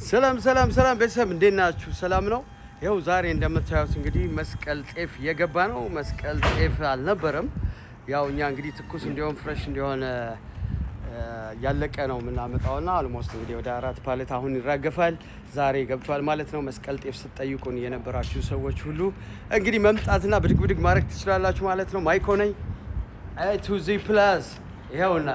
ሰላም ሰላም ሰላም ቤተሰብ እንዴት ናችሁ? ሰላም ነው። ይኸው ዛሬ እንደምታዩት እንግዲህ መስቀል ጤፍ የገባ ነው። መስቀል ጤፍ አልነበረም። ያው እኛ እንግዲህ ትኩስ እንዲሆን ፍሬሽ እንዲሆን ያለቀ ነው የምናመጣውና አልሞስት እንግዲህ ወደ 4 ፓሌት አሁን ይራገፋል። ዛሬ ገብቷል ማለት ነው። መስቀል ጤፍ ስትጠይቁን የነበራችሁ ሰዎች ሁሉ እንግዲህ መምጣትና ብድግ ብድግ ማድረግ ትችላላችሁ ማለት ነው። ማይኮ ነኝ A2Z+። ይኸውና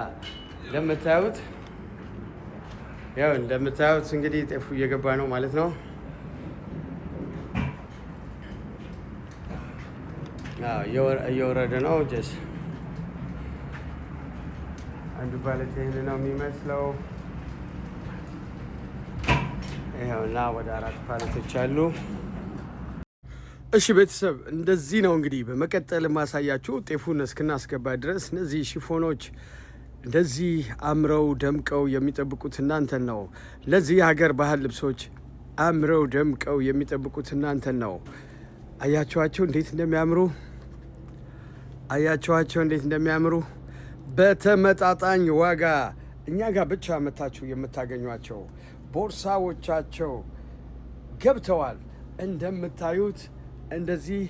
እንደምታዩት እንግዲህ ጤፉ እየገባ ነው ማለት ነው። እየወረደ ነው። ጀስ አንዱ ፓሌት ይህን ነው የሚመስለው። ይኸውና ወደ 4 ፓሌቶች አሉ። እሺ ቤተሰብ እንደዚህ ነው እንግዲህ በመቀጠል ማሳያችሁ ጤፉን እስክናስገባ ድረስ እነዚህ ሽፎኖች እንደዚህ አምረው ደምቀው የሚጠብቁት እናንተን ነው። ለዚህ የሀገር ባህል ልብሶች አምረው ደምቀው የሚጠብቁት እናንተን ነው። አያችኋቸው እንዴት እንደሚያምሩ በተመጣጣኝ ዋጋ እኛ ጋር ብቻ መታችሁ የምታገኟቸው ቦርሳዎቻቸው ገብተዋል። እንደምታዩት እንደዚህ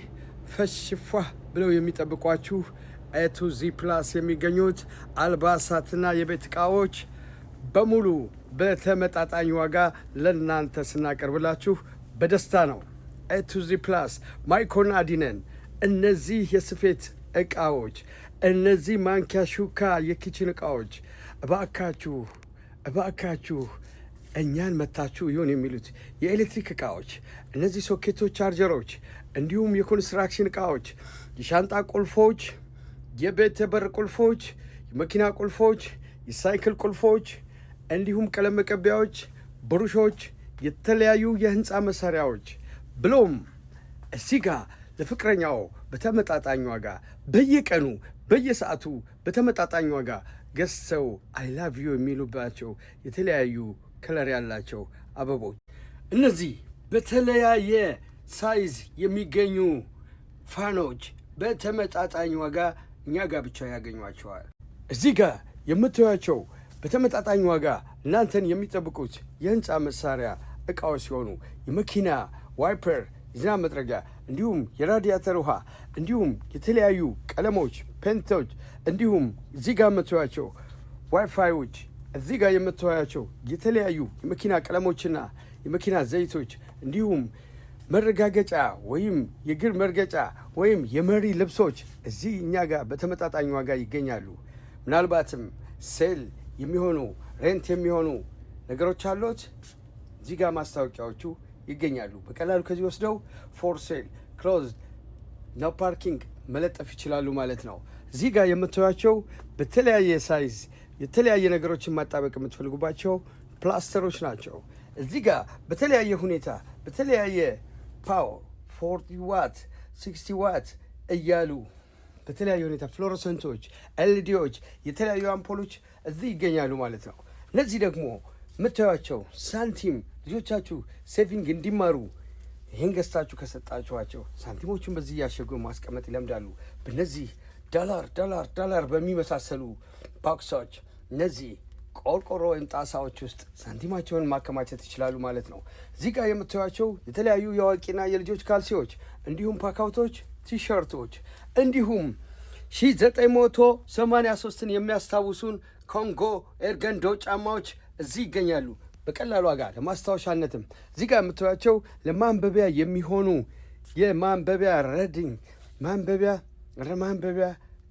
ፈሽፏ ብለው የሚጠብቋችሁ A2Z+ የሚገኙት አልባሳትና የቤት ዕቃዎች በሙሉ በተመጣጣኝ ዋጋ ለእናንተ ስናቀርብላችሁ በደስታ ነው። A2Z+ ማይኮና አዲነን። እነዚህ የስፌት ዕቃዎች፣ እነዚህ ማንኪያ፣ ሹካ፣ የኪችን ዕቃዎች እባካችሁ እኛን መታችሁ ይሆን የሚሉት የኤሌክትሪክ ዕቃዎች፣ እነዚህ ሶኬቶች፣ ቻርጀሮች፣ እንዲሁም የኮንስትራክሽን ዕቃዎች፣ የሻንጣ ቁልፎች፣ የቤት በር ቁልፎች፣ የመኪና ቁልፎች፣ የሳይክል ቁልፎች፣ እንዲሁም ቀለም መቀቢያዎች፣ ብሩሾች፣ የተለያዩ የህንፃ መሳሪያዎች ብሎም እዚህ ጋር ለፍቅረኛው በተመጣጣኝ ዋጋ በየቀኑ በየሰዓቱ በተመጣጣኝ ዋጋ ገዝተው አይ ላቭ ዩ የሚሉባቸው የተለያዩ ከለር ያላቸው አበቦች፣ እነዚህ በተለያየ ሳይዝ የሚገኙ ፋኖች በተመጣጣኝ ዋጋ እኛ ጋር ብቻ ያገኟቸዋል። እዚህ ጋር የምታዩቸው በተመጣጣኝ ዋጋ እናንተን የሚጠብቁት የህንፃ መሳሪያ ዕቃዎች ሲሆኑ የመኪና ዋይፐር፣ የዝናብ መጥረጊያ፣ እንዲሁም የራዲያተር ውሃ፣ እንዲሁም የተለያዩ ቀለሞች፣ ፔንቶች፣ እንዲሁም እዚህ ጋር የምታዩቸው ዋይፋዮች፣ እዚህ ጋር የምታዩቸው የተለያዩ የመኪና ቀለሞችና የመኪና ዘይቶች፣ እንዲሁም መረጋገጫ ወይም የእግር መርገጫ ወይም የመሪ ልብሶች እዚህ እኛ ጋር በተመጣጣኝ ዋጋ ይገኛሉ። ምናልባትም ሴል የሚሆኑ ሬንት የሚሆኑ ነገሮች አሉት። እዚህ ጋር ማስታወቂያዎቹ ይገኛሉ። በቀላሉ ከዚህ ወስደው ፎር ሴል፣ ክሎዝድ፣ ኖ ፓርኪንግ መለጠፍ ይችላሉ ማለት ነው። እዚህ ጋር የምታዩቸው በተለያየ ሳይዝ የተለያየ ነገሮችን ማጣበቅ የምትፈልጉባቸው ፕላስተሮች ናቸው። እዚህ ጋር በተለያየ ሁኔታ በተለያየ ፓወር 40 ዋት 60 ዋት እያሉ በተለያየ ሁኔታ ፍሎረሰንቶች፣ ኤልዲዎች፣ የተለያዩ አምፖሎች እዚህ ይገኛሉ ማለት ነው። እነዚህ ደግሞ የምታዩቸው ሳንቲም ልጆቻችሁ ሴቪንግ እንዲማሩ ይህን ገዝታችሁ ከሰጣችኋቸው ሳንቲሞቹን በዚህ እያሸጉ ማስቀመጥ ይለምዳሉ። በእነዚህ ዳላር በሚመሳሰሉ ባክሶች እነዚህ ቆርቆሮ ወይም ጣሳዎች ውስጥ ሳንቲማቸውን ማከማቸት ይችላሉ ማለት ነው። እዚህ ጋር የምታዩቸው የተለያዩ የአዋቂና የልጆች ካልሲዎች፣ እንዲሁም ፓካውቶች፣ ቲሸርቶች፣ እንዲሁም 1983ን የሚያስታውሱን ኮንጎ ኤርገንዶ ጫማዎች እዚህ ይገኛሉ በቀላሉ ዋጋ። ለማስታወሻነትም እዚህ ጋር የምታዩቸው ለማንበቢያ የሚሆኑ የማንበቢያ ረዲንግ ማንበቢያ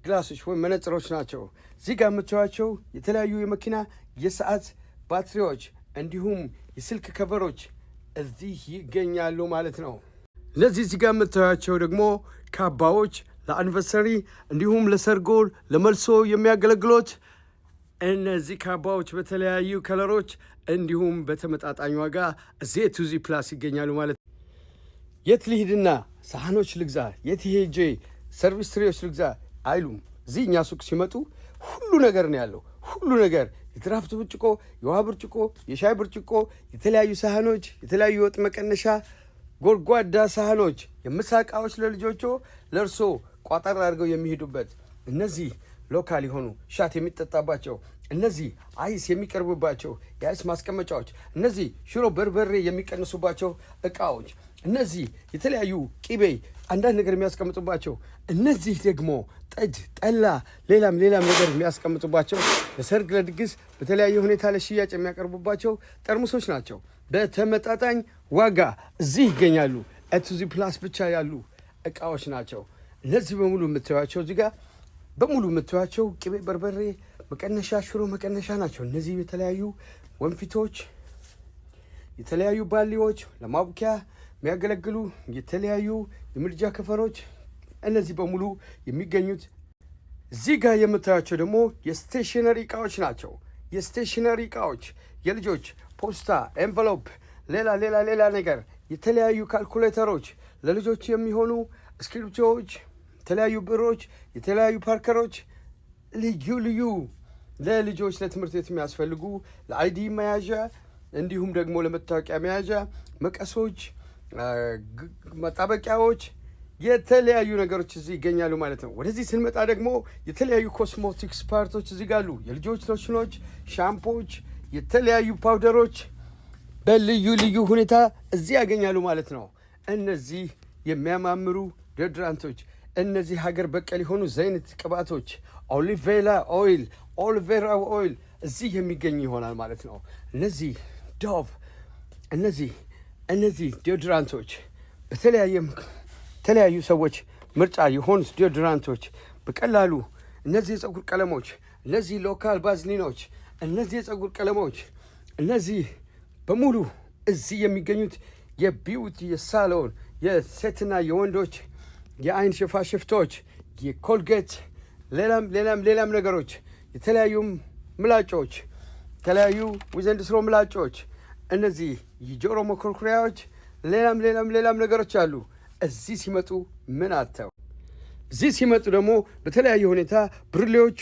ግላሶች ወይም መነጽሮች ናቸው። እዚህ ጋር የምታዩቸው የተለያዩ የመኪና የሰዓት ባትሪዎች እንዲሁም የስልክ ከቨሮች እዚህ ይገኛሉ ማለት ነው። እነዚህ እዚህ ጋር የምታዩቸው ደግሞ ካባዎች ለአኒቨርሰሪ እንዲሁም ለሰርጎ ለመልሶ የሚያገለግሎት እነዚህ ካባዎች በተለያዩ ከለሮች እንዲሁም በተመጣጣኝ ዋጋ እዚህ A2Z+ ይገኛሉ ማለት ነው። የት ልሂድና ሳህኖች ልግዛ፣ የት ሄጄ ሰርቪስ ትሬዎች ልግዛ አይሉም። እዚህ እኛ ሱቅ ሲመጡ ሁሉ ነገር ነው ያለው። ሁሉ ነገር የድራፍት ብርጭቆ፣ የውሃ ብርጭቆ፣ የሻይ ብርጭቆ፣ የተለያዩ ሳህኖች፣ የተለያዩ ወጥ መቀነሻ ጎድጓዳ ሳህኖች፣ የምሳ ዕቃዎች ለልጆቹ ለእርሶ ቋጠር አድርገው የሚሄዱበት እነዚህ ሎካል የሆኑ ሻት የሚጠጣባቸው እነዚህ አይስ የሚቀርቡባቸው የአይስ ማስቀመጫዎች፣ እነዚህ ሽሮ በርበሬ የሚቀንሱባቸው እቃዎች፣ እነዚህ የተለያዩ ቂቤ አንዳንድ ነገር የሚያስቀምጡባቸው፣ እነዚህ ደግሞ ጠጅ፣ ጠላ፣ ሌላም ነገር የሚያስቀምጡባቸው ለሰርግ፣ ለድግስ በተለያየ ሁኔታ ለሽያጭ የሚያቀርቡባቸው ጠርሙሶች ናቸው። በተመጣጣኝ ዋጋ እዚህ ይገኛሉ። ኤቱዚ ፕላስ ብቻ ያሉ እቃዎች ናቸው። እነዚህ በሙሉ የምታዩቸው እዚህ ጋር በሙሉ የምታዩቸው ቂቤ፣ በርበሬ መቀነሻ፣ ሽሮ መቀነሻ ናቸው። እነዚህ የተለያዩ ወንፊቶች፣ የተለያዩ ባሊዎች፣ ለማቡኪያ የሚያገለግሉ የተለያዩ የምድጃ ከፈሮች፣ እነዚህ በሙሉ የሚገኙት እዚህ ጋር የምታዩቸው ደግሞ የስቴሽነሪ እቃዎች ናቸው። የስቴሽነሪ እቃዎች የልጆች ፖስታ፣ ኤንቨሎፕ፣ ሌላ ነገር፣ የተለያዩ ካልኩሌተሮች፣ ለልጆች የሚሆኑ እስክሪፕቶዎች፣ የተለያዩ ብሮች፣ የተለያዩ ፓርከሮች፣ ልዩ ለልጆች ለትምህርት ቤት የሚያስፈልጉ ለአይዲ መያዣ እንዲሁም ደግሞ ለመታወቂያ መያዣ መቀሶች፣ መጣበቂያዎች፣ የተለያዩ ነገሮች እዚህ ይገኛሉ ማለት ነው። ወደዚህ ስንመጣ ደግሞ የተለያዩ ኮስሞቲክስ ፓርቶች እዚህ ጋር አሉ። የልጆች ሎሽኖች፣ ሻምፖዎች፣ የተለያዩ ፓውደሮች በልዩ ሁኔታ እዚህ ያገኛሉ ማለት ነው። እነዚህ የሚያማምሩ ዶድራንቶች፣ እነዚህ ሀገር በቀል የሆኑ ዘይት ቅባቶች፣ ኦሊቬራ ኦይል እዚህ የሚገኝ ይሆናል ማለት ነው። እነዚህ ዶቭ፣ እነዚህ ዲዮድራንቶች በተለያዩ ሰዎች ምርጫ የሆኑት ዲዮድራንቶች በቀላሉ እነዚህ የፀጉር ቀለሞች፣ እነዚህ ሎካል ባዝሊኖች፣ እነዚህ የፀጉር ቀለሞች፣ እነዚህ በሙሉ እዚህ የሚገኙት የቢዩቲ የሳሎን የሴትና የወንዶች የአይን ሽፋሽፍቶች፣ የኮልጌት ሌላም ነገሮች፣ የተለያዩ ምላጮች፣ የተለያዩ ዊዘንድስሮ ምላጮች፣ እነዚህ የጆሮ መኮርኮሪያዎች፣ ሌላም ነገሮች አሉ። እዚህ ሲመጡ ምን አተው እዚህ ሲመጡ ደግሞ በተለያየ ሁኔታ ብርሌዎቹ፣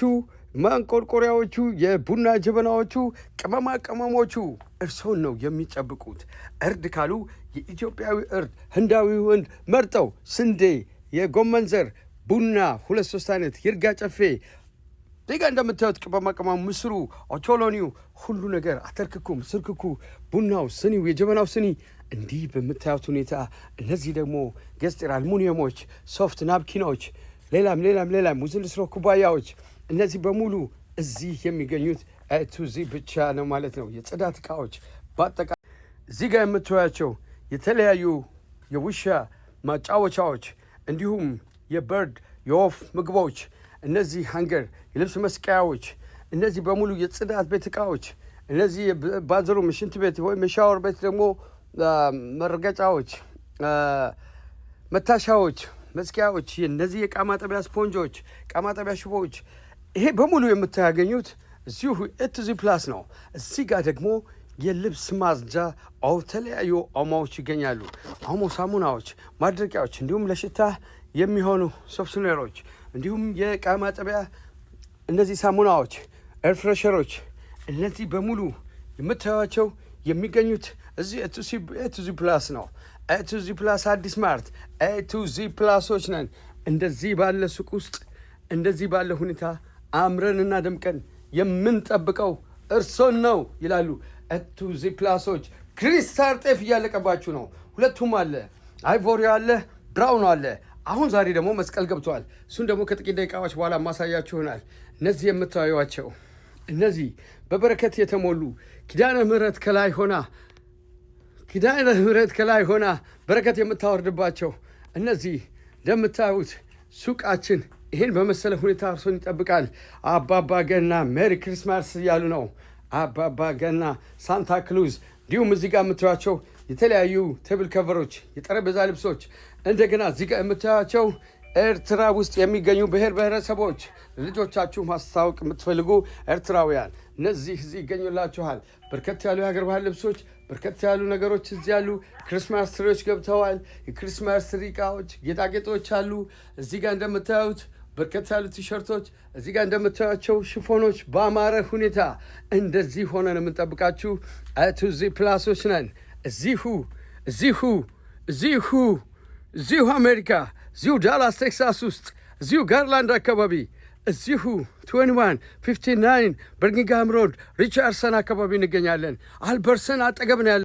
ማንቆርቆሪያዎቹ፣ የቡና ጀበናዎቹ፣ ቅመሞቹ እርሶን ነው የሚጠብቁት። እርድ ካሉ የኢትዮጵያዊ እርድ፣ ህንዳዊው እርድ መርጠው ስንዴ፣ የጎመን ዘር፣ ቡና 2-3 አይነት፣ ይርጋ ጨፌ፣ ዜጋ እንደምታዩት ቅመማ ምስሩ፣ ኦቾሎኒው፣ ሁሉ ነገር አተርክኩ፣ ምስርክኩ፣ ቡናው፣ ስኒው፣ የጀበናው ስኒ እንዲህ በምታዩት ሁኔታ። እነዚህ ደግሞ ገስጤር አልሙኒየሞች፣ ሶፍት ናፕኪኖች፣ ሌላም ውዝልስሮ ኩባያዎች፣ እነዚህ በሙሉ እዚህ የሚገኙት ኤቱዚ ብቻ ነው ማለት ነው። የጽዳት ዕቃዎች በአጠቃላይ እዚህ ጋር የምታዩቸው የተለያዩ የውሻ ማጫወቻዎች እንዲሁም የበርድ የወፍ ምግቦች፣ እነዚህ ሃንገር የልብስ መስቀያዎች፣ እነዚህ በሙሉ የጽዳት ቤት ዕቃዎች፣ እነዚህ የባዝሩም ሽንት ቤት ወይም የሻወር ቤት ደግሞ መርገጫዎች፣ መታሻዎች፣ መስቂያዎች፣ እነዚህ የዕቃ ማጠቢያ ስፖንጆች፣ ዕቃ ማጠቢያ ሽቦዎች፣ ይሄ በሙሉ የምታገኙት እዚሁ ኤቱዚ ፕላስ ነው። እዚህ ጋር ደግሞ የልብስ ማጽጃ የተለያዩ ኦሞዎች ይገኛሉ። ኦሞ ሳሙናዎች፣ ማድረቂያዎች፣ እንዲሁም ለሽታ የሚሆኑ ሶፍትዌሮች፣ እንዲሁም የዕቃ ማጠቢያ እነዚህ ሳሙናዎች፣ ኤርፍሬሸሮች፣ እነዚህ በሙሉ የምታዩቸው የሚገኙት እዚህ ኤቱዚ ፕላስ ነው። ኤቱዚ ፕላስ አዲስ ማርት ኤቱዚ ፕላሶች ነን። እንደዚህ ባለ ሱቅ ውስጥ እንደዚህ ባለ ሁኔታ አምረንና ደምቀን የምንጠብቀው እርሶን ነው ይላሉ ኤቱዚ ፕላሶች። ክሪስታል ጤፍ እያለቀባችሁ ነው። ሁለቱም አለ፣ አይቮሪ አለ፣ ብራውን አለ። አሁን ዛሬ ደግሞ መስቀል ገብቷል። እሱን ደግሞ ከጥቂት ደቂቃዎች በኋላ ማሳያችሁ ይሆናል። እነዚህ የምታዩዋቸው እነዚህ በበረከት የተሞሉ ኪዳነ ምሕረት ከላይ ሆና በረከት የምታወርድባቸው እነዚህ እንደምታዩት ሱቃችን ይህን በመሰለ ሁኔታ እርሶን ይጠብቃል። አባባ ገና ሜሪ ክሪስማስ እያሉ ነው። አባባ ገና፣ ሳንታ ክሉዝ፣ እንዲሁም እዚህ ጋር የምታዩቸው የተለያዩ ቴብል ከቨሮች፣ የጠረጴዛ ልብሶች፣ እንደገና እዚህ ጋር የምታዩቸው ኤርትራ ውስጥ የሚገኙ ብሔር ብሔረሰቦች ልጆቻችሁ ማስታወቅ የምትፈልጉ ኤርትራውያን እነዚህ እዚህ ይገኙላችኋል። በርከት ያሉ የሀገር ባህል ልብሶች፣ በርከት ያሉ ነገሮች እዚህ ያሉ። ክሪስማስ ትሪዎች ገብተዋል። የክሪስማስ ትሪ እቃዎች፣ ጌጣጌጦች አሉ። እዚህ ጋር እንደምታዩት በርከት ያሉ ቲሸርቶች፣ እዚህ ጋር እንደምታዩቸው ሽፎኖች በአማረ ሁኔታ እንደዚህ ሆነን የምንጠብቃችሁ ኤቱዚ ፕላሶች ነን። እዚሁ አሜሪካ፣ እዚሁ ዳላስ ቴክሳስ ውስጥ፣ እዚሁ ጋርላንድ አካባቢ እዚሁ 2159 በርሚንግሃም ሮድ ሪቻርድሰን አካባቢ እንገኛለን። አልበርሰን አጠገብ ነው ያለ